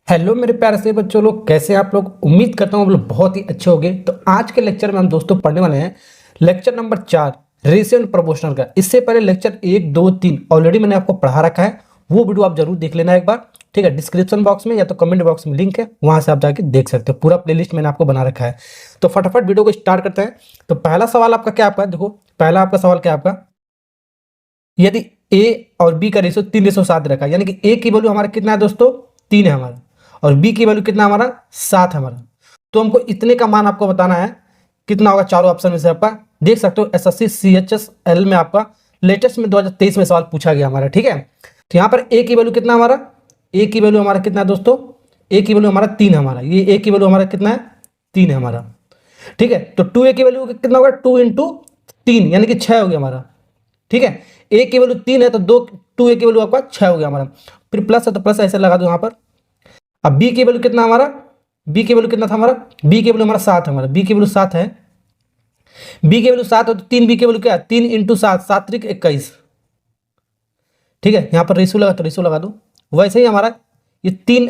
Hello मेरे प्यारे से बच्चों लोग, कैसे हैं आप लोग। उम्मीद करता हूँ आप लोग बहुत ही अच्छे होंगे। तो आज के लेक्चर में हम दोस्तों पढ़ने वाले हैं lecture number 4 ratio and proportional का। इससे पहले लेक्चर 1 2 3 ऑलरेडी मैंने आपको पढ़ा रखा है, वो वीडियो आप जरूर देख लेना एक बार। ठीक है, डिस्क्रिप्शन बॉक्स में या तो कमेंट बॉक्स में लिंक है, वहां से आप जाके देख सकते हो। पूरा प्लेलिस्ट मैंने आपको बना रखा है। तो फटाफट वीडियो को स्टार्ट करते हैं। तो पहला सवाल आपका क्या आपका देखो, पहला आपका सवाल क्या आपका, यदि ए और बी का रेशियो 3:7 रखा, यानी कि ए की वैल्यू हमारा कितना है दोस्तों, 3 है हमारा, और बी की वैल्यू कितना हमारा 7 है हमारा। तो हमको इतने का मान आपको बताना है, कितना होगा चारों ऑप्शन में से आपका। देख सकते हो एसएससी CHSL में आपका लेटेस्ट में 2023 में सवाल पूछा गया हमारा। ठीक है, तो यहाँ पर ए की वैल्यू कितना हमारा, ए की वैल्यू हमारा कितना है दोस्तों, ए की वैल्यू हमारा 3 है हमारा, ये ए की वैल्यू हमारा कितना है, 3 है हमारा। ठीक है, तो 2 ए की वैल्यू कितना होगा, 2 इंटू 3 यानी कि 6 हो गया हमारा। ठीक है, ए की वैल्यू 3 है तो 2 ए की वैल्यू आपका 6 हो गया हमारा। फिर प्लस है तो प्लस ऐसे लगा दो यहाँ पर। अब बी की वैल्यू कितना हमारा, बी की वैल्यू कितना था हमारा, बी की वैल्यू हमारा 7 है हमारा, बी की वैल्यू 7 है। बी की वैल्यू 7 है तो 3 बी की वैल्यू क्या है, 3 इंटू 7 7 त्रिक 21। ठीक है, यहाँ पर रेशियो लगा तो रेशियो लगा दो। वैसे ही हमारा ये 3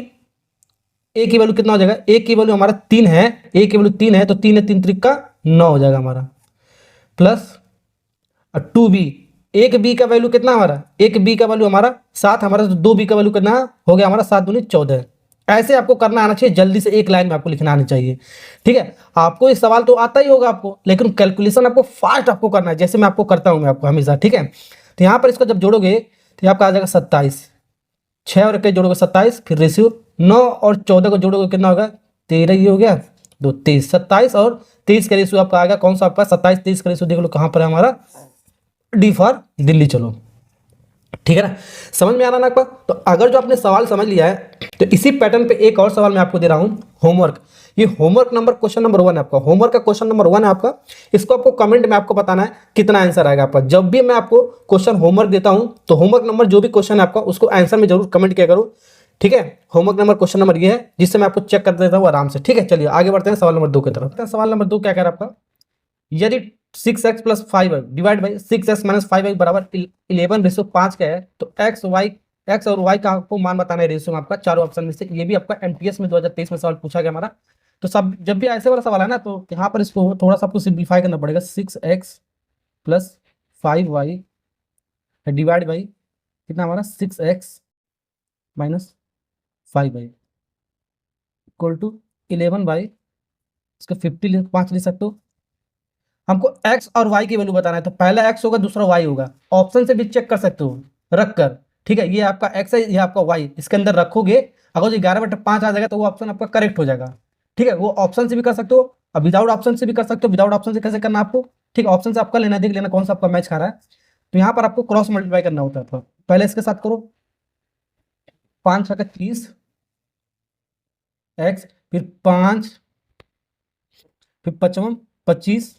ए की वैल्यू कितना हो जाएगा, ए की वैल्यू हमारा 3 है, ए की वैल्यू 3 है तो 3 है 3 त्रिक का 9 हो जाएगा हमारा। प्लस 2b, एक बी का वैल्यू कितना हमारा, एक बी का वैल्यू हमारा 7 हमारा, तो 2 बी का वैल्यू कितना हो गया हमारा, 7 दूनी 14। ऐसे आपको करना आना चाहिए, जल्दी से एक लाइन में आपको लिखना आना चाहिए। ठीक है, आपको ये सवाल तो आता ही होगा आपको, लेकिन कैलकुलेशन आपको फास्ट आपको करना है, जैसे मैं आपको करता हूँ मैं आपको हमेशा। ठीक है, तो यहाँ पर इसको जब जोड़ोगे तो आपका आ जाएगा 27, 6 और 21 जोड़ोगे 27, फिर रेशियो 9 और 14 को जोड़ोगे कितना होगा, 13, ये हो गया 2 23, 27 और 23 का रेशियो आपका आएगा कौन सा आपका, 27 23 का रेशियो देख लो कहाँ पर है हमारा, डी फॉर दिल्ली। चलो ठीक है ना, समझ में आ रहा ना आपको। तो अगर जो आपने सवाल समझ लिया है तो इसी पैटर्न पे एक और सवाल मैं आपको दे रहा हूं, होमवर्क। ये होमवर्क नंबर क्वेश्चन नंबर 1 है आपका, होमवर्क का क्वेश्चन नंबर 1 है आपका। इसको आपको कमेंट में आपको बताना है कितना आंसर आएगा आपका। जब भी मैं आपको क्वेश्चन होमवर्क देता हूं तो होमवर्क नंबर जो भी क्वेश्चन है आपका उसको आंसर में जरूर कमेंट किया करो। ठीक है, होमवर्क नंबर क्वेश्चन नंबर ये है, जिससे मैं आपको चेक कर देता हूँ आराम से। ठीक है, चलिए आगे बढ़ते हैं सवाल नंबर 2 की तरफ। सवाल नंबर 2 क्या कह रहा है आपका, यदि 6x plus 5y divide by 6x minus 5y बराबर 11:5 का है, तो x और y का आपको मान बताना है रेशियो में आपका चारों ऑप्शन में से। ये भी आपका एमटीएस में 2023 में सवाल पूछा गया हमारा। तो सब जब भी ऐसे वाला सवाल है ना, तो यहाँ पर इसको थोड़ा सा आपको सिंप्लीफाई करना पड़ेगा। 6x plus 5y divide by कितना हमारा, 6x minus 5y equal to 11 by, इसका 5 ले सकते हो। हमको x और y की वैल्यू बताना है, तो पहला x होगा दूसरा y होगा, ऑप्शन से भी चेक कर सकते हो रख कर। ठीक है, ये आपका x है, ये आपका y, इसके अंदर रखोगे, अगर जो 11/5 आ जाएगा तो वो ऑप्शन आपका करेक्ट हो जाएगा। ठीक है, वो ऑप्शन से भी कर सकते हो और विदाउट ऑप्शन से भी कर सकते हो। विदाउट ऑप्शन से कैसे करना आपको, ठीक है, ऑप्शन से आपका लेना, देख लेना कौन सा आपका मैच खा रहा है। तो यहाँ पर आपको क्रॉस मल्टीप्लाई करना होता है आपका। पहले इसके साथ करो, 5 6 30 x, फिर 5, फिर 55 25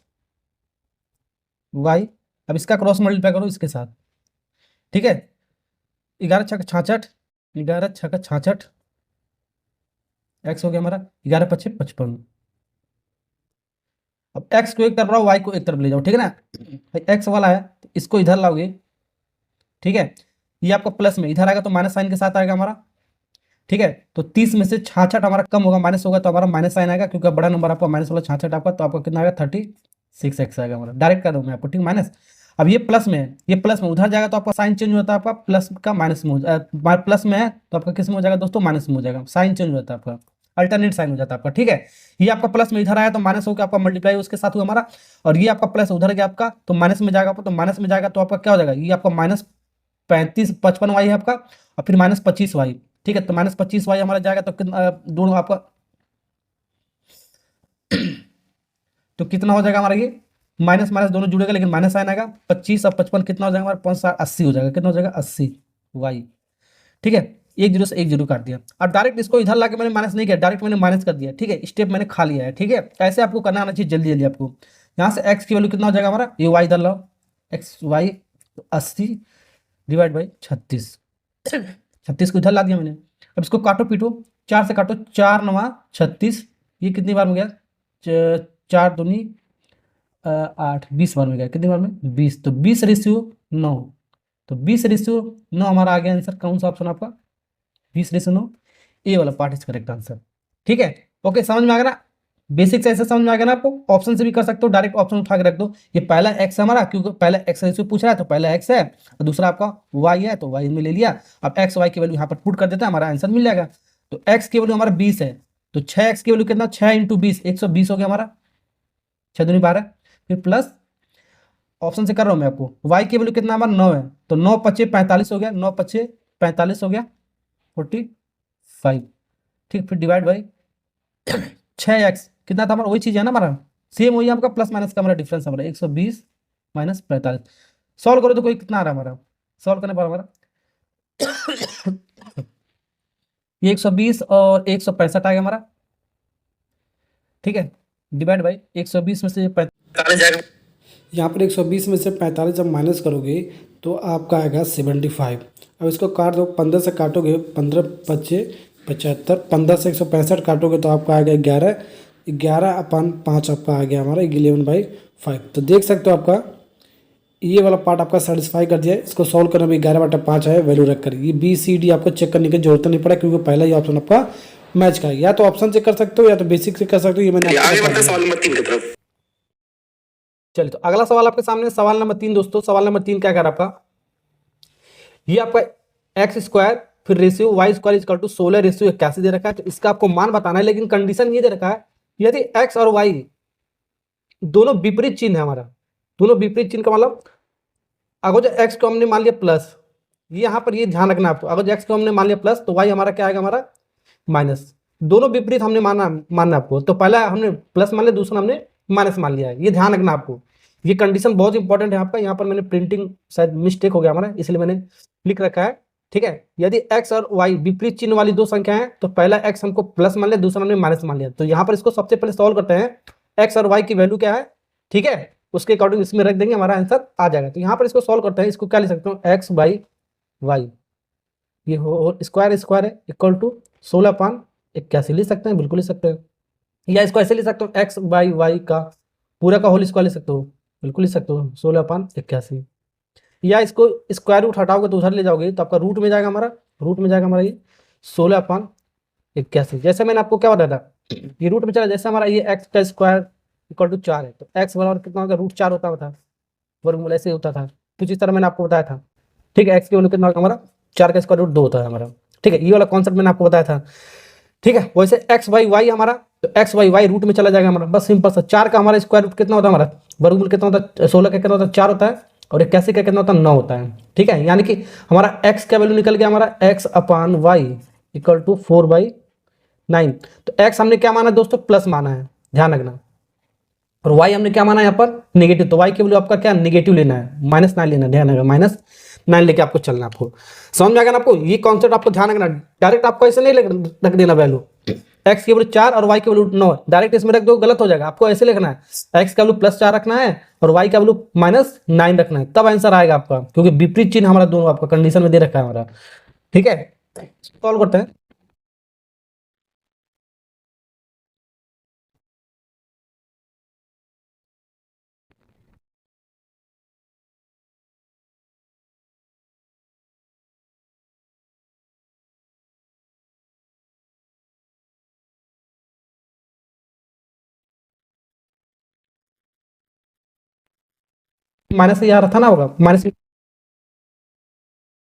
y। अब इसका क्रॉस मल्टीप्लाई करो इसके साथ। ठीक है, 11 6 66, 11 6 66 एक्स हो गया हमारा, 11 5 55। अब एक्स को एक तरफ लाओ, वाई को एक तरफ ले जाओ। ठीक है ना, एक्स वाला है तो इसको इधर लाओगे। ठीक है, ये आपका प्लस में इधर आएगा तो माइनस साइन के साथ आएगा हमारा। ठीक है, तो 30 में से 66 हमारा कम होगा, माइनस होगा तो हमारा माइनस साइन आएगा, क्योंकि बड़ा नंबर आपका माइनस वाला 66 आपका, तो आपका कितना आएगा 36 एक्स आएगा हमारा। डायरेक्ट कर रहा हूँ मैं आपको, ठीक, माइनस। अब ये प्लस में है, ये प्लस में उधर जाएगा तो आपका साइन चेंज होता है, आपका प्लस का माइनस में प्लस में है तो आपका किस में हो जाएगा दोस्तों, माइनस में हो जाएगा। साइन चेंज होता है आपका, अल्टरनेट साइन हो जाता है आपका। ठीक है, ये आपका प्लस में इधर आया तो माइनस होकर आपका मल्टीप्लाई उसके साथ हुआ हमारा, और ये आपका प्लस उधर गया आपका तो माइनस में जाएगा, तो माइनस में जाएगा तो आपका क्या हो जाएगा, ये आपका माइनस 55 वाई है आपका, और फिर माइनस 25 वाई। ठीक है, तो माइनस 25 वाई हमारा जाएगा तो कितना, दोनों आपका तो कितना हो जाएगा हमारा, ये माइनस माइनस दोनों जुड़ेगा लेकिन माइनस साइन आएगा। 25 और 55 कितना हो जाएगा हमारा, 5 80 हो जाएगा। कितना हो जाएगा, 80 वाई। ठीक है, एक जीरो से एक जीरो काट दिया। अब डायरेक्ट इसको इधर लाके मैंने माइनस नहीं किया, डायरेक्ट मैंने माइनस कर दिया। ठीक है, स्टेप मैंने खा लिया है। ठीक है, ऐसे आपको करना आना चाहिए जल्दी जल्दी आपको। यहाँ से एक्स की वैल्यू कितना हो जाएगा हमारा, ये वाई इधर लाओ, एक्स वाई 80 डिवाइड बाई 36, 36 को इधर ला दिया मैंने। अब इसको काटो पीटो, 4 से काटो, 4 9 36, ये कितनी बार में गया, 4 दूनी 8, 20 बार में गया। कितनी बार में, 20, तो 20:9, तो 20:9 हमारा आ गया आंसर। कौन सा ऑप्शन आपका, 20:9। ये वाला पार्ट इज करेक्ट आंसर। ठीक है, ओके, समझ में आ गया ना? बेसिक्स ऐसे समझ में आ गया ना आपको? ऑप्शन से भी कर सकते हो, डायरेक्ट ऑप्शन उठा के रख दो। ये पहला एक्स हमारा, क्योंकि पहला एक्स रेशियो पूछ रहा है तो पहला एक्स है, और दूसरा आपका वाई है तो वाई में ले लिया। अब एक्स वाई की वैल्यू यहाँ पर पुट कर देता है, हमारा आंसर मिल जाएगा। तो एक्स की वैल्यू हमारा 20 है, तो 6x की वैल्यू कितना, 6 इंटू 20, 120 हो गया हमारा, 6 दूनी 12। फिर प्लस ऑप्शन से कर रहा हूँ मैं आपको, वाई की वैल्यू कितना हमारा 9 है, तो 9×5 = 45 हो गया, 9×5 = 45 हो गया, 45। ठीक, फिर डिवाइड बाई 6x कितना था हमारा, वही चीज़ है ना हमारा, सेम वही आपका प्लस माइनस का हमारा डिफरेंस हमारा 120 माइनस 45। सॉल्व करो तो कोई कितना आ रहा है हमारा, सॉल्व करने पर हमारा ये 120 और 165 आ गया हमारा। ठीक है, डिवाइड बाई 120 में से 45, यहाँ पर 120 में से 45 जब माइनस करोगे तो आपका आएगा 75। अब इसको काट दो, 15 से काटोगे, 15×5 = 75, 15 से 165 काटोगे तो आपका आएगा 11, 11/5 आपका आ गया हमारा 11/5। तो देख सकते हो आपका ये वाला पार्ट आपका सेटिस्फाई कर दिया है। इसको सॉल्व करना भी 11/5 है वैल्यू रख कर, ये बी सी डी आपको चेक करने की जरूरत नहीं पड़ा, क्योंकि पहला ही ऑप्शन आपका मैच का है। या तो ऑप्शन से कर सकते हो या तो बेसिक से कर सकते हो, ये मैंने आगे बढ़ते हैं सवाल नंबर 3 की तरफ। चलिए, तो अगला सवाल आपके सामने, सवाल नंबर 3 दोस्तों। सवाल नंबर 3 क्या कर रहा आपका, ये आपका x² फिर रेशियो y² = 16:81 दे रखा है। तो इसका आपको मान बताना है, लेकिन कंडीशन ये दे रखा है, यदि x और y दोनों विपरीत चिन्ह है हमारा, दोनों विपरीत चिन्ह का मतलब, अगर जो x को हमने मान लिया प्लस, ये यहाँ पर ये ध्यान रखना आपको, अगर जो x को हमने मान लिया प्लस तो y हमारा क्या आएगा, हमारा माइनस। दोनों विपरीत हमने मानना आपको, तो पहला हमने प्लस मान लिया, दूसरा हमने माइनस मान लिया है, ये ध्यान रखना आपको। ये कंडीशन बहुत इंपॉर्टेंट है आपका, यहाँ पर मैंने प्रिंटिंग शायद मिस्टेक हो गया हमारा, इसलिए मैंने लिख रखा है। ठीक है, यदि x और y विपरीत चिन्ह वाली दो संख्या है तो पहला x हमको प्लस मान लिया, दूसरा हमने माइनस मान लिया। तो यहाँ पर इसको सबसे पहले सॉल्व करते हैं, x और y की वैल्यू क्या है, ठीक है, उसके अकॉर्डिंग इसमें रख देंगे, हमारा आंसर आ जाएगा। तो यहाँ पर इसको सॉल्व करते हैं, इसको क्या लिख सकते हो, x/y, ये हो स्क्वायर स्क्वायर है, इक्वल टू 16/81 लिख सकते हैं, बिल्कुल लिख सकते हैं। या इसको ऐसे लिख सकते हो, x/y का पूरा का होल स्क्वायर लिख सकते हो, बिल्कुल लिख सकते हो, 16/81। या इसको स्क्वायर रूट हटाओगे तो उधर ले जाओगे तो आपका रूट में जाएगा, हमारा रूट में जाएगा हमारा ये 16/81। जैसे मैंने आपको क्या बताया था, ये रूट में चला, जैसे हमारा ये x का स्क्वायर इक्वल टू 4 है, तो x बराबर कितना होगा, √4 होता था, वर्गमूल ऐसे होता था कुछ इस तरह मैंने आपको बताया था। ठीक है, x की वैल्यू कितना होगा हमारा, 4 का स्क्वायर रूट 2 होता है हमारा। ठीक है, ये वाला कॉन्सेप्ट मैंने आपको बताया था। ठीक है, वैसे x/y हमारा, तो x/y रूट में चला जाएगा हमारा, बस सिंपल सा। 4 का हमारा स्क्वायर रूट कितना होता है, हमारा वर्गमूल कितना होता है, 16 का कितना होता है, 4 होता है, और 81 का कितना होता है, 9 होता है। ठीक है, यानी कि हमारा x का वैल्यू निकल गया हमारा x/y = 4/9। तो x हमने क्या माना दोस्तों, प्लस माना है, ध्यान रखना, और y हमने क्या माना यहाँ पर, नेगेटिव। तो y की वैल्यू आपका क्या, नेगेटिव लेना है, -9 लेना है, ध्यान रखना, -9 लेके आपको चलना है। आपको समझ में आ गया ना आपको, ये कॉन्सेप्ट आपको ध्यान रखना। डायरेक्ट आपको ऐसे नहीं रख देना वैल्यू, x की वैल्यू 4 और y की वैल्यू 9, डायरेक्ट इसमें रख दो गलत हो जाएगा। आपको ऐसे लिखना है, x का वैल्यू +4 रखना है और y का वैल्यू -9 रखना है, तब आंसर आएगा आपका, क्योंकि विपरीत चिन्ह हमारा दोनों आपका कंडीशन में दे रखा है हमारा। ठीक है, सॉल्व करते हैं। माइनस से यहाँ था ना, होगा माइनस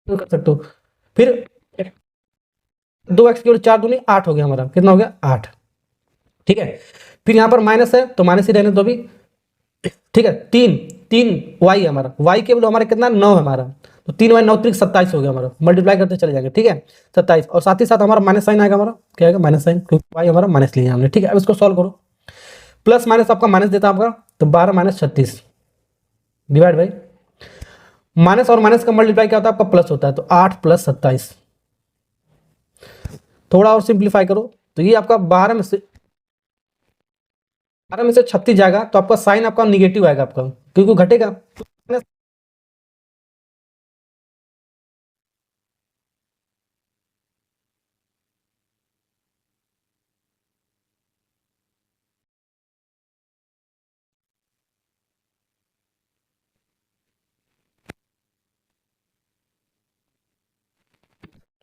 कर सकते हो। फिर 2x की वैल्यू 4×2 = 8 हो गया हमारा, कितना हो गया, 8। ठीक है, फिर यहाँ पर माइनस है तो माइनस ही रहने दो अभी। ठीक है, 3 3 y है हमारा, y के वैल्यू हमारा कितना, 9 है हमारा, तो 3y 9 × 27 हो गया हमारा, मल्टीप्लाई करते चले जाएंगे। ठीक है, 27, और साथ ही साथ हमारा माइनस साइन आएगा, हमारा क्या आएगा, माइनस साइन, क्योंकि y हमारा माइनस लिया हमने। ठीक है, अब इसको सॉल्व करो, प्लस माइनस आपका माइनस देता है आपका, तो 12 - 36 डिवाइड बाई माइनस, और माइनस का मल्टीप्लाई क्या होता है आपका, प्लस होता है, तो 8 + 27। थोड़ा और सिंप्लीफाई करो तो ये आपका 12 में से 36 जाएगा, तो आपका साइन आपका निगेटिव आएगा आपका, क्योंकि घटेगा।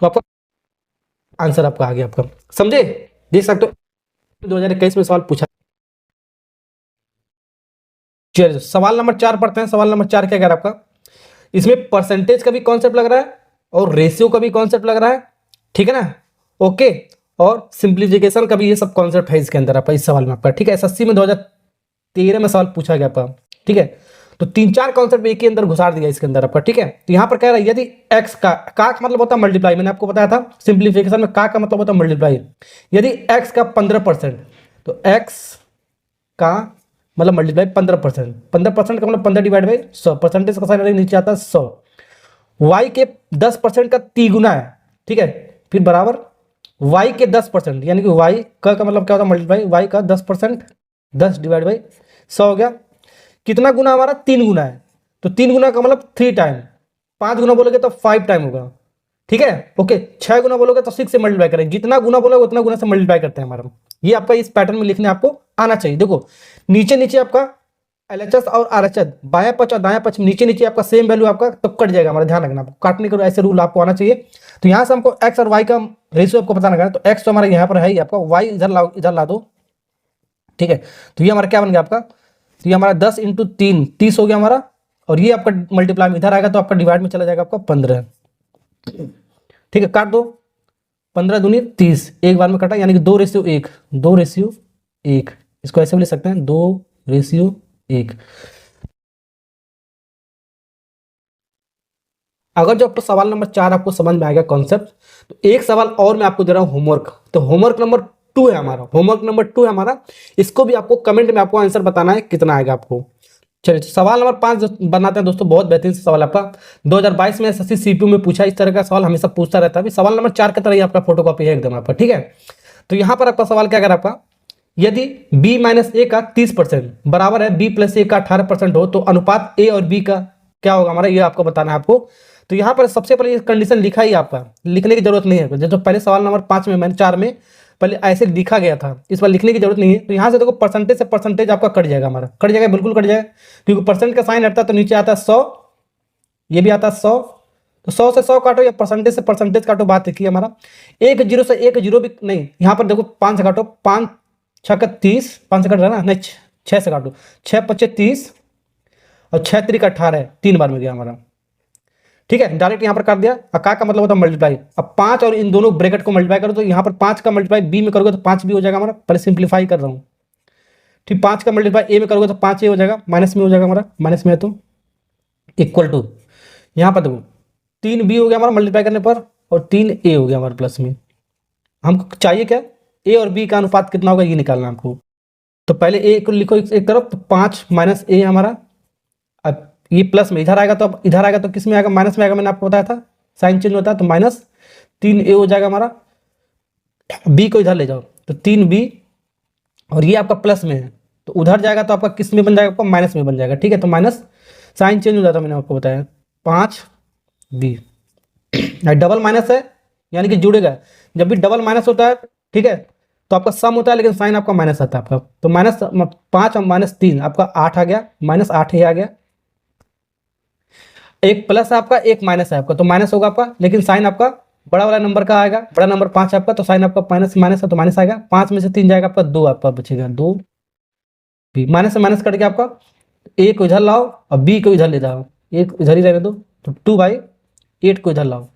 तो आपका आंसर आपका आ गया आपका। समझे, देख सकते हो 2021 में सवाल पूछा। चलिए सवाल नंबर 4 पढ़ते हैं। सवाल नंबर 4 क्या कह रहा है आपका, इसमें परसेंटेज का भी कॉन्सेप्ट लग रहा है और रेशियो का भी कॉन्सेप्ट लग रहा है, ठीक है ना, ओके, और सिंप्लीफिकेशन का भी ये सब कॉन्सेप्ट है इसके अंदर आपका, इस सवाल में आपका, ठीक है। एसएससी में 2013 में सवाल पूछा गया आपका, ठीक है। तो 3-4 कॉन्सेप्ट एक ही अंदर घुसार दिया इसके अंदर आपका, ठीक है। तो यहाँ पर कह रहा है यदि एक्स का मतलब होता है मल्टीप्लाई, मैंने आपको बताया था सिंप्लीफिकेशन में का मतलब होता है मल्टीप्लाई। यदि एक्स का 15%, तो एक्स का मतलब मल्टीप्लाई 15%, 15% का मतलब 15 डिवाइड बाई 100, परसेंटेज का साइन नीचे आता है 100। वाई के 10% का तिगुना है, ठीक है, फिर बराबर वाई के 10%, यानी कि वाई का मतलब क्या होता है मल्टीप्लाई, वाई का 10%, 10 डिवाइड बाई 100 हो गया। कितना गुना हमारा, 3 गुना है, तो 3 गुना का मतलब 3 टाइम, 5 गुना बोलोगे तो 5 टाइम होगा, ठीक है, ओके। 6 गुना बोलोगे तो 6 से मल्टीप्लाई करेंगे, जितना गुना बोलोगे उतना गुना से मल्टीप्लाई करते हैं हमारा। ये आपका इस पैटर्न में लिखने आपको आना चाहिए। देखो नीचे नीचे आपका एलएचएस और आरएचएस, बायां पक्ष और दायां पक्ष नीचे नीचे आपका सेम वैल्यू आपका तो कट जाएगा हमारा, ध्यान रखना, काटने का ऐसे रूल आपको आना चाहिए। तो यहां से हमको एक्स और वाई का रेशियो आपको पता लगा, तो एक्स तो हमारा यहाँ पर है ही आपका, वाई इधर ला दो, ठीक है। तो ये हमारा क्या बन गया आपका, तो ये हमारा 10 × 3 30 हो गया हमारा, और ये आपका मल्टीप्लाई में इधर आएगा तो आपका डिवाइड में चला जाएगा आपका 15, ठीक है। काट दो, 15 दूनी 30, एक बार में कटा, यानी कि 2:1, 2:1, इसको ऐसे भी लिख सकते हैं 2:1। अगर जो आपको सवाल नंबर 4 आपको समझ में आएगा कॉन्सेप्ट, तो एक सवाल और मैं आपको दे रहा हूं होमवर्क, तो होमवर्क नंबर 2 है हमारा, होमवर्क नंबर 2 है हमारा। इसको भी आपको कमेंट में आपको आंसर बताना है कितना आएगा आपको। चलिए सवाल नंबर 5 बनाते हैं दोस्तों, बहुत बेहतरीन से सवाल आपका 2022 में एसएससी सीपीयू में पूछा, इस तरह का सवाल हमेशा पूछता रहता है। सवाल नंबर 4 की तरह ही आपका फोटोकॉपी है एकदम आपका, ठीक है। तो यहाँ पर आपका सवाल क्या कर आपका, यदि b - a का 30% बराबर है b + a का 18% हो, तो अनुपात a और b का क्या होगा हमारा, ये आपको बताना है आपको। तो यहाँ पर सबसे पहले कंडीशन लिखा ही आपका, लिखने की जरूरत नहीं है, जो पहले सवाल नंबर 5 में मैंने 4 में पहले ऐसे लिखा गया था, इस पर लिखने की जरूरत नहीं है। तो यहाँ से देखो परसेंटेज से परसेंटेज आपका कट जाएगा हमारा, कट जाएगा, बिल्कुल कट जाएगा, क्योंकि परसेंट का साइन हटता है तो नीचे आता है 100, ये भी आता है 100, तो 100 से 100 काटो या परसेंटेज से परसेंटेज काटो, बात देखिए हमारा। 1 0 से 1 0 भी नहीं, यहाँ पर देखो 5 से काटो, 5 6 30, 5 से कट रहा है ना, नहीं 6 से काटो, 6 × 5 = 30 और 6 × 3 = 18, 3 बार में गया हमारा, ठीक है। डायरेक्ट यहाँ पर कर दिया, का मतलब होता है मल्टीप्लाई। अब 5 और इन दोनों ब्रैकेट को मल्टीप्लाई करो, तो यहाँ पर 5 का मल्टीप्लाई बी में करोगे तो 5 भी हो जाएगा हमारा, पहले सिंप्लीफाई कर रहा हूँ, ठीक। 5 का मल्टीप्लाई ए में करोगे तो 5 ए हो जाएगा, माइनस में हो जाएगा हमारा, माइनस में है तो इक्वल टू, यहाँ पर देखो 3 बी हो गया हमारा मल्टीप्लाई करने पर, और 3 ए हो गया हमारा प्लस में। हमको चाहिए क्या, ए और बी का अनुपात कितना होगा ये निकालना हमको। तो पहले ए को लिखो एक तरफ, तो 5 - ए हमारा, अब ये प्लस में इधर आएगा, तो अब इधर आएगा तो किस में आएगा, माइनस में आएगा, मैंने आपको बताया था साइन चेंज होता है, तो -3a हो जाएगा हमारा। बी को इधर ले जाओ तो 3b, और ये आपका प्लस में है तो उधर जाएगा तो आपका किस में बन जाएगा, आपका माइनस में बन जाएगा, ठीक है। तो माइनस साइन चेंज हो जाता है, मैंने आपको बताया 5b, डबल माइनस है यानी कि जुड़ेगा, जब भी डबल माइनस होता है, ठीक है, तो आपका सम होता है लेकिन साइन आपका माइनस आता है आपका, तो -5 और -3 आपका 8 आ गया, -8 ही आ गया। एक प्लस है आपका, एक माइनस है आपका, तो माइनस होगा आपका, लेकिन साइन आपका बड़ा वाला नंबर का आएगा, बड़ा नंबर 5 आपका, तो साइन आपका माइनस माइनस है तो माइनस आएगा। 5 में से 3 जाएगा आपका 2, आपका बचेगा 2, माइनस से माइनस कट गया आपका, ए को इधर लाओ और बी को इधर ले जाओ, एक इधर ही रहने दो, तो 2/8 को इधर लाओ,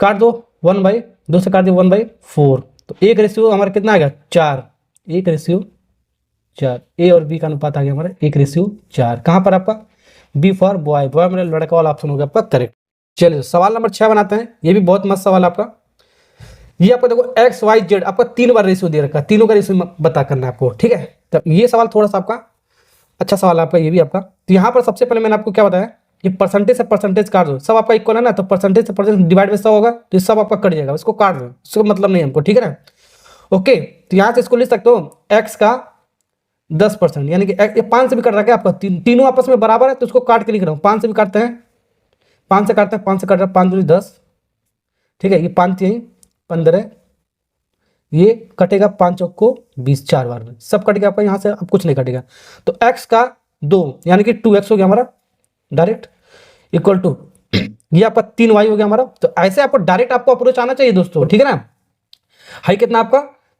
काट दो 1/2 से काट दो 1/4, तो एक रेशियो हमारा कितना आ गया 4, 1:4, ए और बी का अनुपात आ गया हमारा 1:4। कहाँ पर आपका बी फॉर बॉय, बॉय मेरा लड़का वाला ऑप्शन हो गया आपका करेक्ट। चलिए सवाल नंबर 6 बनाते हैं, ये भी बहुत मस्त सवाल आपका। ये आपको देखो एक्स वाई जेड आपका 3 बार रेशियो दे रखा है, तीनों का रेशियो बता करना है आपको, ठीक है। तो ये सवाल थोड़ा सा आपका अच्छा सवाल आपका, ये भी आपका। तो यहाँ पर सबसे पहले मैंने आपको क्या बताया कि परसेंटेज से परसेंटेज काट दो, सब आपका इक्वल है ना, तो परसेंटेज से परसेंटेज डिवाइड में 100 होगा, तो सब आपका कट जाएगा, इसको काट दो, इसको मतलब नहीं हमको, ठीक है ना, ओके। तो यहाँ से इसको लिख सकते हो एक्स का 10%, यानी कि 5 से भी कट रहा है आपका, तीनों आपस में बराबर है, तो उसको काट के लिख रहा हूँ, 5 से भी काटते हैं, 5 से काटते हैं, 5 से काट रहा है, 5 दूनी 10, ठीक है, ये 5 3 15, ये कटेगा 5 चौक को 20, 4 बार में सब कट गया आपका, यहाँ से अब कुछ नहीं कटेगा। तो x का 2 यानी कि 2x हो गया हमारा डायरेक्ट, इक्वल टू ये आपका 3y हो गया हमारा। तो ऐसे आपको डायरेक्ट आपको अप्रोच आना चाहिए दोस्तों, ठीक है ना। हाई कितना आपका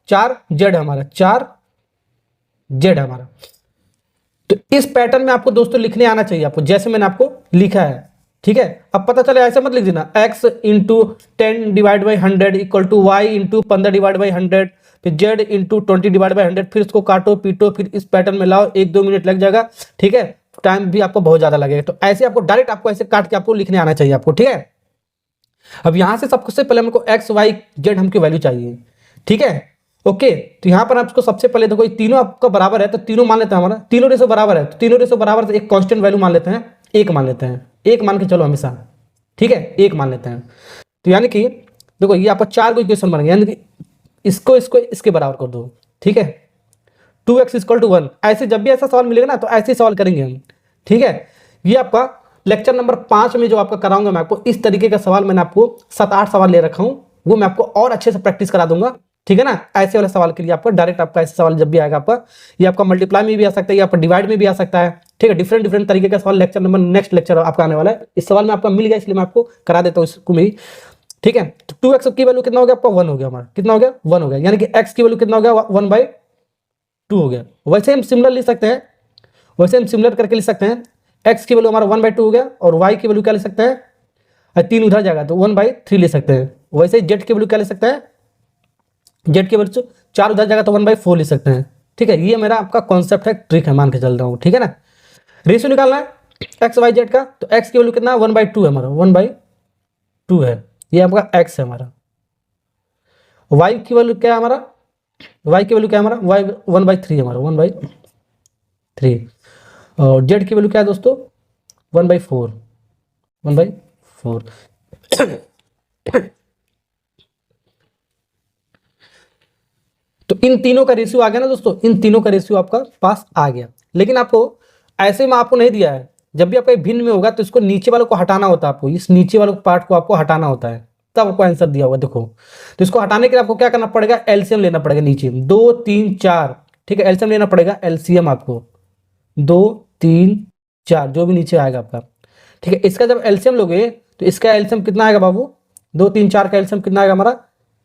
4z हमारा, 4z हमारा। तो इस पैटर्न में आपको दोस्तों लिखने आना चाहिए आपको, जैसे मैंने आपको लिखा है, ठीक है। अब पता चले ऐसे मत लिख देना x into 10 divide by 100 equal to y into 15 divide by 100, फिर z इंटू 20 डिवाइड बाई 100, फिर इसको काटो पीटो, फिर इस पैटर्न में लाओ, 1-2 मिनट लग जाएगा, ठीक है। टाइम भी आपको बहुत ज्यादा लगेगा। तो ऐसे आपको डायरेक्ट आपको ऐसे काट के आपको लिखने आना चाहिए आपको, ठीक है। अब यहां से सबसे पहले हमको x y z हमकी वैल्यू चाहिए, ठीक है। ओके, तो यहां पर आपको सबसे पहले देखो ये तीनों आपका बराबर है, तो तीनों मान लेते हैं हमारा, तीनों रेशो बराबर है, तो तीनों रेशो बराबर है, तो एक कांस्टेंट वैल्यू मान लेते हैं, एक मान लेते हैं, एक मान के चलो हमेशा, ठीक है, एक मान लेते हैं। तो यानी कि देखो ये आपका 4 को इक्वेशन बन गया, यानी कि इसको इसको इसके बराबर कर दो, ठीक है। 2x इक्वल टू 1, ऐसे जब भी ऐसा सवाल मिलेगा ना तो ऐसे सवाल करेंगे हम, ठीक है। ये आपका लेक्चर नंबर 5 में जो आपका कराऊंगा मैं आपको, इस तरीके का सवाल मैंने आपको 7-8 सवाल ले रखा हूं, वो मैं आपको और अच्छे से प्रैक्टिस करा दूंगा, ठीक है ना। ऐसे वाले सवाल के लिए आपका डायरेक्ट आपका ऐसे सवाल जब भी आएगा आपका, ये आपका मल्टीप्लाई में भी आ सकता है, ये आपका डिवाइड में भी आ सकता है, ठीक है। डिफरेंट तरीके का सवाल लेक्चर नंबर नेक्स्ट लेक्चर आपका आने वाला है, इस सवाल में आपका मिल गया इसलिए मैं आपको करा देता हूँ इसको मेरी, ठीक है। तो 2x की वैल्यू कितना हो गया आपका 1 हो गया हमारा, कितना हो गया 1 हो गया, यानी कि x की वैल्यू कितना हो गया 1/2 हो गया। वैसे हम सिमिलर लिख सकते हैं, वैसे हम सिमिलर करके लिख सकते हैं, x की वैल्यू हमारा 1/2 हो गया, और y की वैल्यू क्या ले सकते हैं, 3 उधर जाएगा तो 1/3 ले सकते हैं। वैसे z की वैल्यू क्या ले सकते हैं, z की वैल्यू 4 उधर जाएगा तो 1/4 ले सकते हैं, ठीक है। ये मेरा आपका कॉन्सेप्ट है, ट्रिक है, मान के चल रहा हूँ, ठीक है ना। रेशियो निकालना है एक्स वाई जेड का, तो x की वैल्यू कितना 1/2 है हमारा, 1/2 है, ये आपका x है हमारा। y की वैल्यू क्या है हमारा, y की वैल्यू क्या है हमारा, y 1/3 हमारा, 1/3, और z की वैल्यू क्या है दोस्तों 1/4, 1/4। तो इन तीनों का रेशियो आ गया ना दोस्तों, इन तीनों का रेशियो आपका पास आ गया। लेकिन आपको ऐसे में आपको नहीं दिया है, जब भी आपका भिन्न में होगा तो इसको नीचे वालों को हटाना होता है, आपको इस नीचे वाले पार्ट को आपको हटाना होता है, तब आपको आंसर दिया होगा। देखो तो इसको हटाने के लिए आपको क्या करना पड़ेगा, एलसीएम लेना पड़ेगा, नीचे 2 3 4, ठीक है, एलसीएम लेना पड़ेगा, एलसीएम आपको 2 3 4 जो भी नीचे आएगा आपका, ठीक है। इसका जब एलसीएम लोगे तो इसका एलसीएम कितना आएगा बाबू, 2 3 4 का एलसीएम कितना आएगा हमारा,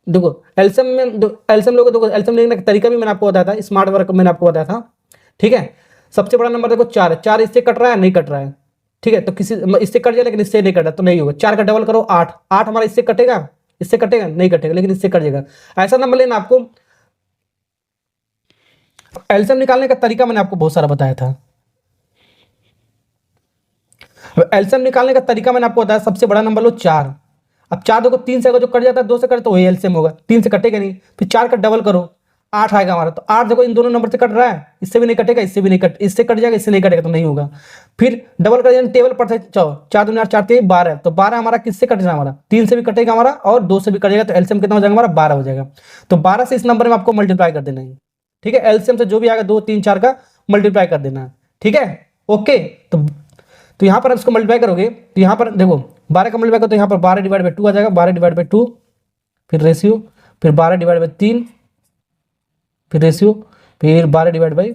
देखो एलसीएम में एलसीएम लोगे, देखो एलसीएम लेने का तरीका भी मैंने आपको बताया था, स्मार्ट वर्क मैंने आपको बताया था, ठीक है। सबसे बड़ा नंबर देखो 4 है, 4 इससे कट रहा है नहीं कट रहा है, ठीक है, तो किसी इससे कट जाए लेकिन इससे नहीं कट रहा तो नहीं होगा। 4 का डबल करो 8, 8 हमारा इससे कटेगा, इससे कटेगा नहीं कटेगा, लेकिन इससे कट जाएगा। ऐसा नंबर लेना आपको, एलसीएम निकालने का तरीका मैंने आपको बहुत सारा बताया था। एलसीएम निकालने का तरीका मैंने आपको बताया, सबसे बड़ा नंबर लो 4, अब 4 देखो 3 से अगर जो कट जाता है 2 से कटे तो वही एलसीएम होगा, 3 से कटेगा नहीं, फिर 4 का डबल करो 8 आएगा हमारा, तो 8 देखो इन दोनों नंबर से कट रहा है, इससे भी नहीं कटेगा, इससे भी नहीं कट, इससे कट जाएगा, इससे नहीं कटेगा तो नहीं होगा। फिर डबल कर टेबल पर चाहो 4 दूनी 8 4 3 12, तो 12 हमारा किससे कटेगा, हमारा 3 से भी कटेगा हमारा और 2 से भी कटेगा, तो एलसीएम कितना हो जाएगा हमारा 12 हो जाएगा। तो 12 से इस नंबर में आपको मल्टीप्लाई कर देना है, ठीक है। एलसीएम से जो भी आएगा 2 3 4 का मल्टीप्लाई कर देना है, ठीक है, ओके। तो यहाँ पर आप इसको मल्टीप्लाई करोगे तो यहाँ पर देखो 12 का मल्टीप्लाई करो तो यहाँ पर 12 डिवाइड बाई 2 आ जाएगा, 12 डिवाइड बाई 2, फिर रेशियो, फिर 12 डिवाइड बाई 3, फिर रेशियो, फिर 12 डिवाइड बाई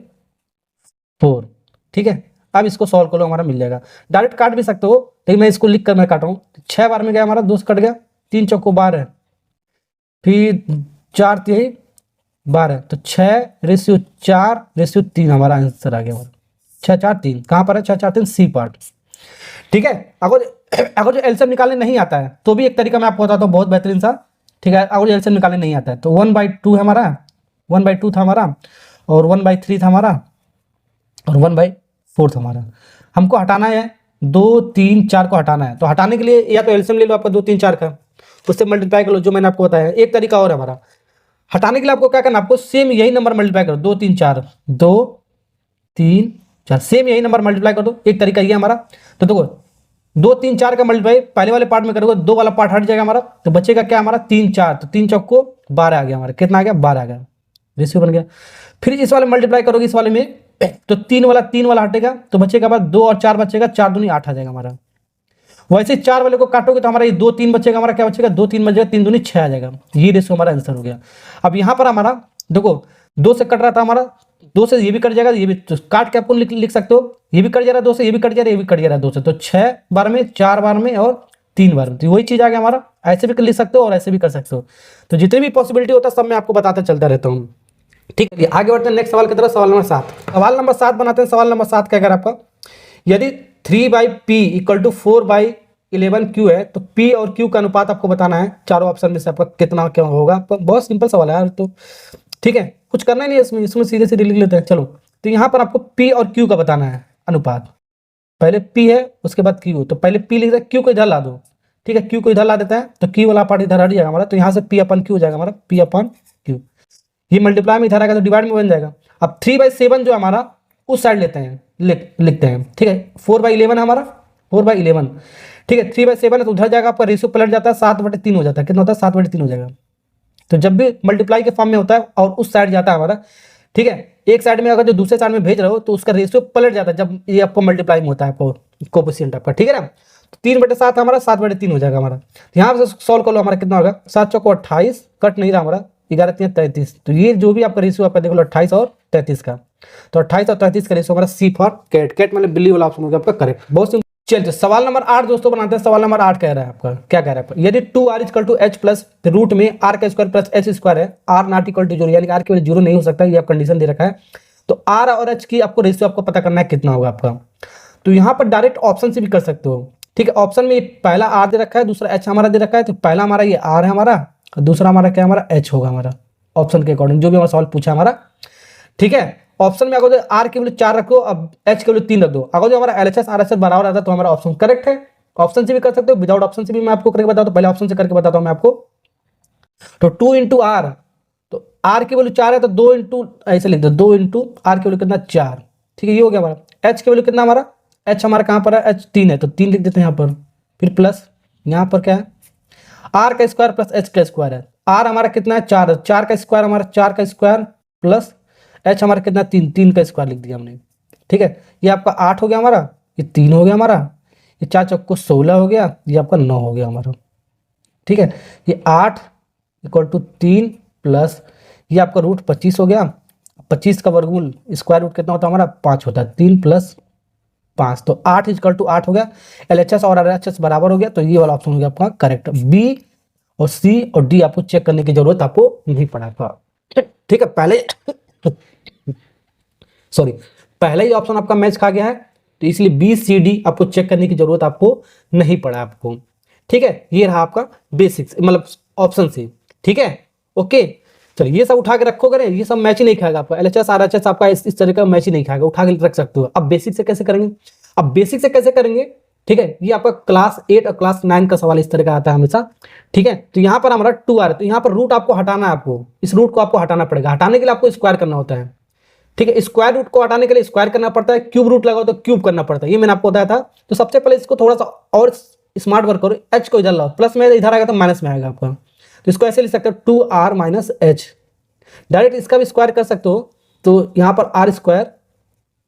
4, ठीक है। अब इसको सॉल्व करो, हमारा मिल जाएगा। डायरेक्ट काट भी सकते हो, लेकिन मैं इसको लिख कर मैं काटा हूँ। 6 बार में गया हमारा 2 से कट गया, 3 चौको 12, फिर 4 3 12, तो 6:4:3 हमारा आंसर आ गया। 6 4 3 कहाँ पर है, 6 4 3 सी पार्ट, ठीक है। अगर जो एलसीएम निकालने नहीं आता है तो भी एक तरीका मैं आपको बताता हूँ बहुत बेहतरीन सा, ठीक है। अगर एलसीएम निकालने नहीं आता है तो 1/2 है हमारा, 1/2 था हमारा, और 1/3 था हमारा, और 1/4 था हमारा। हमको हटाना है 2 3 4 को हटाना है, तो हटाने के लिए या तो एलसीएम ले लो आपका 2 3 4 का, उससे मल्टीप्लाई कर लो, जो मैंने आपको बताया। एक तरीका और है हमारा हटाने के लिए, आपको क्या करना, आपको सेम यही नंबर मल्टीप्लाई करो, 2 3 4 2 3 4, सेम यही नंबर मल्टीप्लाई कर दो। एक तरीका ये हमारा, तो देखो 2 3 4 का मल्टीप्लाई पहले वाले पार्ट में करोगे, 2 वाला पार्ट हट जाएगा हमारा, तो बचेगा क्या हमारा 3 4, तो 3 चौको 12 आ गया हमारा, कितना आ गया 12 आ गया, रेशियो बन गया। फिर इस वाले मल्टीप्लाई करोगे इस वाले में, तो 3 वाला हटेगा, तो बचेगा बाद 2 और 4 बचेगा, 4 दूनी 8 आ जाएगा हमारा। वैसे 4 वाले को काटोगे तो हमारा ये 2 3 बचेगा, हमारा क्या बचेगा 2 3 बचेगा, 3 दूनी 6 आ जाएगा। ये रेशियो हमारा आंसर हो गया। अब यहाँ पर हमारा देखो 2 से कट रहा था हमारा, 2 से ये भी कट जाएगा, ये भी तो काट के आपको लिख सकते हो, ये भी कट जा रहा है 2 से, ये भी कट जा रहा है, ये भी कट जा रहा है 2 से, तो 6 बार में, 4 बार में और 3 बार में, तो वही चीज आ गया हमारा। ऐसे भी लिख सकते हो और ऐसे भी कर सकते हो, तो जितनी भी पॉसिबिलिटी होता है सब मैं आपको बताता चलता रहता हूँ। ठीक है, आगे बढ़ते हैं नेक्स्ट सवाल की तरफ। सवाल नंबर 7, सवाल नंबर 7 बनाते हैं। सवाल नंबर 7 क्या कह रहा है आपका, यदि 3/p = 4/11 क्यू है, तो p और q का अनुपात आपको बताना है। चारों ऑप्शन में से आपका कितना क्या होगा। आपका बहुत सिंपल सवाल है यार, तो ठीक है, कुछ करना ही नहीं है इसमें सीधे सीधे लिख लेते हैं। चलो, तो यहाँ पर आपको p और q का बताना है अनुपात। पहले p है, उसके बाद q, तो पहले p लिख q को इधर ला दो। ठीक है, q को इधर ला देता है, तो q वाला पार्ट इधर हट जाएगा हमारा, तो यहाँ से p/q हो जाएगा हमारा, p/q। ये मल्टीप्लाई में इधर आएगा तो डिवाइड में बन जाएगा। अब 3/7 जो हमारा उस साइड लेते हैं, लिखते हैं। ठीक है, 4/11 हमारा, 4/11। ठीक है, 3/7 है तो उधर जाएगा, आपका रेशियो पलट जाता है, 7/3 हो जाता है। कितना होता है, 7/3 हो जाएगा। तो जब भी मल्टीप्लाई के फॉर्म में होता है और उस साइड जाता है हमारा, ठीक है, एक साइड में अगर जो दूसरे साइड में भेज रहे हो तो उसका रेशियो पलट जाता है जब ये आपको मल्टीप्लाई में होता है, आपको कोफिशिएंट आपका। ठीक है ना, तो 3/7 हमारा 7/3 हो जाएगा हमारा। यहाँ से सॉल्व कर लो, हमारा कितना होगा, 7 चौको 28, कट नहीं रहा हमारा, 11 3 33। तो ये जो भी आपका रेशियो आपका देख लो 28 और 33 का, तो 28 और 33 का रेशियो हमारा सी फॉर कैट, कैट मतलब बिल्ली वाला ऑप्शन हो गया आपका करेक्ट। बहुत सिंपल। चलिए सवाल नंबर 8 दोस्तों बनाते हैं। सवाल नंबर 8 कह रहा है आपका, क्या कह रहा है आपका, यदि 2r = h प्लस रूट में r² प्लस h² है, r नॉट इक्वल टू 0, यानी r केवल 0 नहीं हो सकता, ये आप कंडीशन दे रखा है। तो r और h की आपको रेशियो आपको पता करना है कितना होगा आपका। तो यहाँ पर डायरेक्ट ऑप्शन से भी कर सकते हो। ठीक है, ऑप्शन में पहला r दे रखा है, दूसरा h हमारा दे रखा है, तो पहला हमारा ये r है हमारा, और दूसरा हमारा क्या हमारा h होगा हमारा, ऑप्शन के अकॉर्डिंग जो भी हमारा सवाल पूछा हमारा। ठीक है, ऑप्शन में अगर आर के वैल्यू 4 रखो, अब एच के वैल्यू 3 रख दो। अगर जो हमारा एलएचएस आरएचएस बराबर आता है तो हमारा ऑप्शन करेक्ट है। ऑप्शन से भी कर सकते हो, विदाउट ऑप्शन से भी मैं आपको करके बताता हूं। पहले ऑप्शन से करके बताता हूं मैं आपको। तो 2 इंटू आर, तो आर की वैल्यू 4 है तो 2 इंटू, ऐसे लिख दो, 2 इंटू आर की वैल्यू कितना 4। ठीक है, ये हो गया हमारा। एच की वैल्यू कितना हमारा, एच हमारा कहां पर है, एच 3 है तो 3 लिख देते हैं यहाँ पर। फिर प्लस यहाँ पर क्या है, आर का स्क्वायर प्लस एच का स्क्वायर है। आर हमारा कितना है 4, 4 का स्क्वायर हमारा 4 का स्क्वायर प्लस एच हमारा कितना 3, 3 का स्क्वायर लिख दिया हमने। ठीक है, ये आपका 8 हो गया हमारा, ये 3 हो गया हमारा, ये 4 चौको 16 हो गया, ये आपका 9 हो गया हमारा। ठीक है, ये 8 = 3 प्लस ये आपका रूट 25 हो गया। 25 का वर्गमूल स्क्वायर रूट कितना होता है हमारा, 5 होता है, 3 प्लस 5, तो 8 = 8 हो गया। एलएचएस और आरएचएस बराबर हो गया, तो ये वाला ऑप्शन हो गया आपका करेक्ट। बी और सी और डी आपको चेक करने की जरूरत आपको नहीं पड़ा था। ठीक है, पहले सॉरी, पहला ही ऑप्शन आपका मैच खा गया है, तो इसलिए बी सी डी आपको चेक करने की जरूरत आपको नहीं पड़ा आपको। ठीक है, ये रहा आपका बेसिक्स, मतलब ऑप्शन सी। ठीक है, ओके, चलिए ये सब उठा के रखोगे, ये सब मैच ही नहीं खाएगा आपका। एलएचएस आरएचएस आपका इस तरह का मैच ही नहीं खाएगा, उठा के रख सकते हो। अब बेसिक से कैसे करेंगे, अब बेसिक से कैसे करेंगे, ठीक है, ये आपका क्लास 8 और क्लास 9 का सवाल इस तरह का आता है हमेशा। ठीक है, तो यहाँ पर हमारा 2 आ रहा है, तो यहाँ पर रूट आपको हटाना है, आपको इस रूट को आपको हटाना पड़ेगा। हटाने के लिए आपको स्क्वायर करना होता है। ठीक है, स्क्वायर रूट को हटाने के लिए स्क्वायर करना पड़ता है, क्यूब रूट लगाओ तो क्यूब करना पड़ता है, ये मैंने आपको बताया था। तो सबसे पहले इसको थोड़ा सा और स्मार्ट वर्क करो, एच को इधर लाओ, प्लस में इधर आएगा तो माइनस में आएगा आपका, तो इसको ऐसे लिख सकते हो 2r माइनस एच। डायरेक्ट इसका भी स्क्वायर कर सकते हो, तो यहाँ पर आर स्क्वायर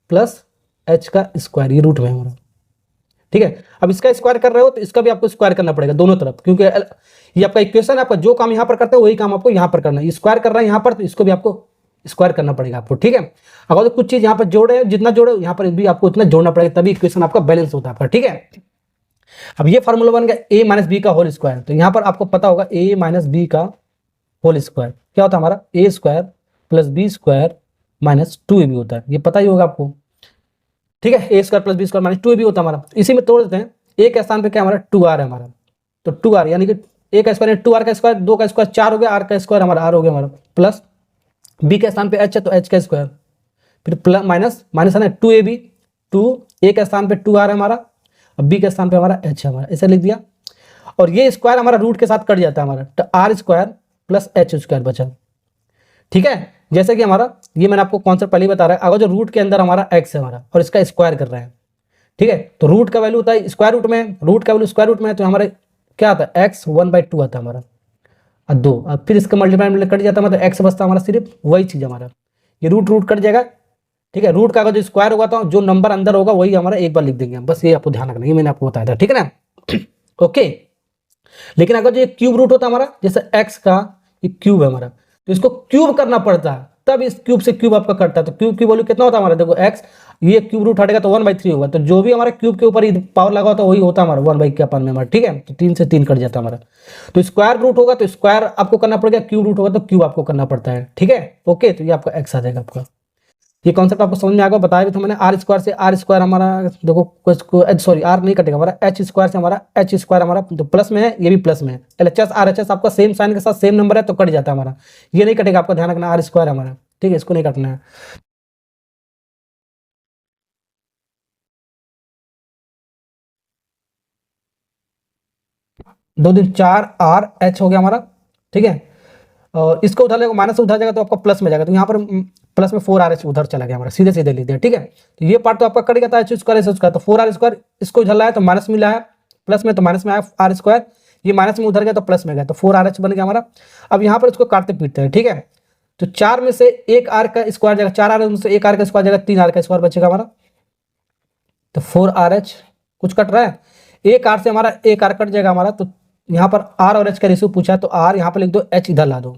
प्लस एच का स्क्वायर, ये रूट में हमारा। ठीक है, अब इसका स्क्वायर कर रहे हो तो इसका भी आपको स्क्वायर करना पड़ेगा दोनों तरफ, क्योंकि ये आपका इक्वेशन है, आपका जो काम यहाँ पर करते हो वही काम आपको यहाँ पर करना है। स्क्वायर कर रहा है यहाँ पर, तो इसको भी आपको स्क्वायर करना पड़ेगा आपको। ठीक है, अगर तो कुछ चीज यहाँ पर जोड़े हो, जितना जोड़े यहाँ पर भी आपको उतना जोड़ना पड़ेगा, तभी इक्वेशन आपका बैलेंस होता है आपका। ठीक है, अब ये फॉर्मूला बन गया a माइनस बी का होल स्क्वायर, तो यहाँ पर आपको पता होगा a माइनस बी का होल स्क्वायर क्या होता है हमारा, a square plus b square minus 2ab होता है, ये पता ही होगा आपको। ठीक है, a square plus b square minus 2ab होता है हमारा। इसी में तोड़ देते हैं, a के स्थान पे क्या हमारा 2r है हमारा, तो 2r यानी कि a का स्क्वायर 2r का स्क्वायर, 2 का स्क्वायर 4 हो गया, r का स्क्वायर हमारा r हो गया हमारा, प्लस b के स्थान पे h है तो h का स्क्वायर, फिर प्लस माइनस माइनस है ना 2ab, 2 a के स्थान पे 2r है हमारा, अब b के स्थान पे हमारा h है हमारा, ऐसे लिख दिया। और ये स्क्वायर हमारा रूट के साथ कट जाता है हमारा, तो r square plus h square बचा। ठीक है, जैसे कि हमारा ये मैंने आपको कॉन्सेप्ट पहले ही बता रहा है, अगर जो रूट के अंदर हमारा x है हमारा और इसका स्क्वायर कर रहे हैं, ठीक है, तो रूट का वैल्यू होता है स्क्वायर रूट में, रूट का वैल्यू स्क्वायर रूट में है, तो हमारे क्या आता है x 1/2 आता है हमारा, और 2, अब फिर इसका मल्टीप्लाई में कट जाता है, मतलब x बचता है हमारा सिर्फ, वही चीज हमारा, ये रूट रूट कट जाएगा। ठीक है, रूट का अगर जो स्क्वायर होगा तो जो नंबर अंदर होगा वही हमारा एक बार लिख देंगे हम, बस ये आपको ध्यान रखना, ये मैंने आपको बताया था। ठीक है ना, ओके। लेकिन अगर जो क्यूब रूट होता है हमारा, जैसे x का ये क्यूब है हमारा, तो इसको क्यूब करना पड़ता है तब इस क्यूब से क्यूब आपका कटता है। तो क्यूब की वैल्यू कितना होता है हमारा, देखो x, ये क्यूब रूट हटेगा तो 1/3 होगा। तो जो भी हमारा क्यूब के ऊपर पावर लगा होता है वही होता है हमारा 1 के अपन में हमारा, ठीक है। तो 3 से 3 कट जाता है हमारा। तो स्क्वायर रूट होगा तो स्क्वायर आपको करना पड़ेगा, क्यूब रूट होगा तो क्यूब आपको करना पड़ता है, ठीक है। ओके, तो ये आपका x आ जाएगा आपका। ये कॉन्सेप्ट आपको समझ में आ गया, बताया भी था मैंने। आर स्क्वायर से आर स्क्वायर हमारा, देखो सॉरी आर नहीं कटेगा हमारा, एच स्क्वायर से हमारा एच स्क्वायर हमारा तो प्लस में है, ये भी प्लस में है। एलएचएस आरएचएस आपका सेम साइन के साथ सेम नंबर है तो कट जाता है हमारा, ये नहीं कटेगा, आपका ध्यान रखना। आर स्क्वायर हमारा, ठीक है, इसको नहीं काटना है। 2 दिन 4 आर एच हो गया हमारा, ठीक है। और इसको उधर लेगा, माइनस से उधर जाएगा तो आपका प्लस में जाएगा, तो यहाँ पर प्लस में 4 आर एच उधर चला गया हमारा, सीधे सीधे ले दिया, ठीक है। तो ये पार्ट तो आपका कट गया था एच स्क्वायर एच स्क्वायर, तो 4 आर स्क्वायर इसको उधर लाया तो माइनस में लाया, प्लस में तो माइनस में आया आर स्क्वायर, ये माइनस में उधर गया तो प्लस में गया, तो 4 आर एच बन गया हमारा। अब यहाँ पर इसको काटते पीटते हैं, ठीक है। तो 4 में से एक आर का स्क्वायर जाएगा, 4 आर में से एक आर का स्क्वायर जाएगा, 3 आर का स्क्वायर बचेगा हमारा। तो 4 आर एच कुछ कट रहा है, एक आर से हमारा एक आर कट जाएगा हमारा। तो यहाँ पर आर और एच का रेशियो पूछा है तो आर यहाँ पर लिख दो, एच इधर ला दो,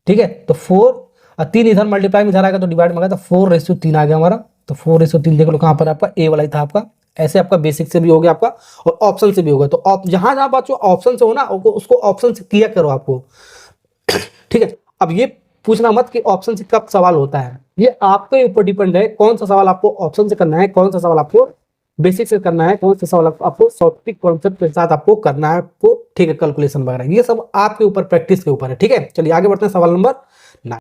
ठीक है। तो 4 और 3 इधर मल्टीप्लाई में इधर आएगा तो डिवाइड में आएगा, तो 4:3 आ गया हमारा। तो 4:3 देख लो कहाँ पर आपका ए वाला ही था आपका। ऐसे आपका बेसिक से भी हो गया आपका और ऑप्शन से भी होगा। तो जहां जहां बात ऑप्शन से हो ना उसको ऑप्शन से किया करो आपको, ठीक है। अब ये पूछना मत कि ऑप्शन से कब सवाल होता है, ये आपके ऊपर डिपेंड है कौन सा सवाल आपको ऑप्शन से करना है, कौन सा सवाल आपको बेसिक से करना है, कौन सा सवाल आपको सॉफ्टवेयर कॉन्सेप्ट के साथ आपको करना है आपको, ठीक है। कैलकुलेशन वगैरह ये सब आपके ऊपर, प्रैक्टिस के ऊपर है, ठीक है। चलिए आगे बढ़ते हैं, सवाल नंबर 9।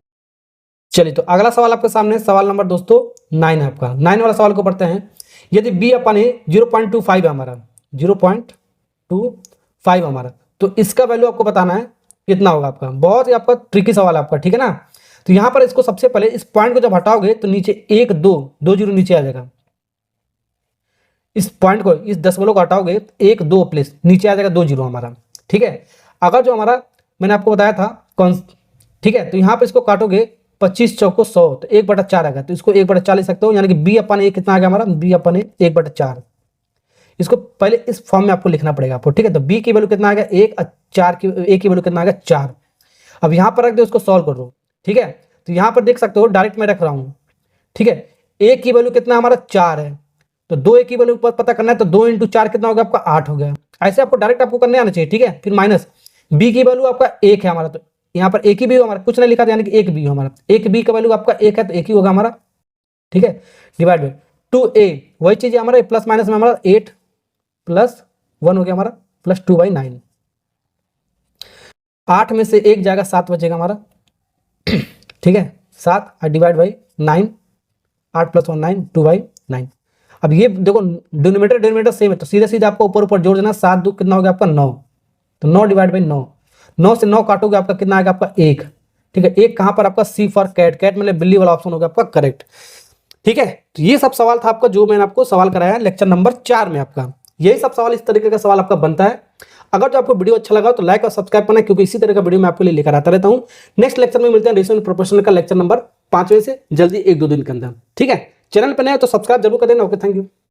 चलिए तो अगला सवाल आपके सामने, सवाल नंबर दोस्तों 9 है आपका। 9 वाला सवाल को पढ़ते हैं। यदि बी अपन ए 0.25 है हमारा, 0.25 हमारा, तो इसका वैल्यू आपको बताना है कितना होगा आपका। बहुत ही आपका ट्रिकी सवाल है आपका, ठीक है ना। तो यहाँ पर इसको सबसे पहले इस पॉइंट को जब हटाओगे तो नीचे 1 2 जीरो नीचे आ जाएगा। इस पॉइंट को, इस दशमलव को हटाओगे 1 2 प्लेस नीचे आ जाएगा 2 जीरो हमारा, ठीक है। अगर जो हमारा मैंने आपको बताया था कौन, ठीक है। तो यहाँ पर इसको काटोगे 25 चौको 100 तो 1/4 आएगा, तो इसको 1/4 लिख सकते हो, यानी कि बी अपन ए कितना आ गया हमारा, बी अपन ए 1/4। इसको पहले इस फॉर्म में आपको लिखना पड़ेगा आपको, ठीक है। तो बी की वैल्यू कितना आ गया 1 और 4 की, ए की वैल्यू कितना आ गया 4। अब यहाँ पर रख दो, इसको सॉल्व कर दो, ठीक है। तो यहाँ पर देख सकते हो डायरेक्ट मैं रख रहा हूँ, ठीक है। ए की वैल्यू कितना हमारा 4 है, तो 2 ए की वैल्यू पता करना है, तो 2 × 4 कितना हो गया आपका 8 हो गया। ऐसे आपको डायरेक्ट आपको करने आना चाहिए, ठीक है। फिर माइनस बी की वैल्यू आपका 1 है हमारा, तो यहाँ पर एक ही बी हमारा, कुछ नहीं लिखा था, यानी कि एक बी हमारा, एक बी का वैल्यू आपका 1 है तो एक ही होगा हमारा, ठीक है। डिवाइड बाय 2a, वही चीज हमारा प्लस माइनस में हमारा 8 + 1 हो गया हमारा, +2/9। 8 में से 1 जाएगा 7 बचेगा हमारा, ठीक है। 7 और डिवाइड बाई 9, 8 + 1 9, 2/9। अब ये देखो डिनोमिनेटर सेम है, तो सीधे सीधे आपको ऊपर ऊपर जोड़ देना। 7 2 कितना हो गया आपका 9, तो 9 डिवाइड बाई 9, 9 से 9 काटोगे आपका कितना आएगा आपका 1, ठीक है। 1 कहां पर आपका सी फॉर कैट, कैट मतलब बिल्ली वाला ऑप्शन हो गया आपका करेक्ट, ठीक है। तो ये सब सवाल था आपका जो मैंने आपको सवाल कराया लेक्चर नंबर 4 में आपका। यही सब सवाल, इस तरीके का सवाल आपका बनता है। अगर जो आपको वीडियो अच्छा लगा तो लाइक और सब्सक्राइब करना, क्योंकि इसी तरह का वीडियो मैं आपके लिए लेकर आता रहता हूं। नेक्स्ट लेक्चर में मिलते हैं रेशियो एंड प्रोपोर्शन का लेक्चर नंबर 5 से जल्दी 1-2 दिन के अंदर, ठीक है। चैनल पर नए हो तो सब्सक्राइब जरूर कर देना। Okay, thank you.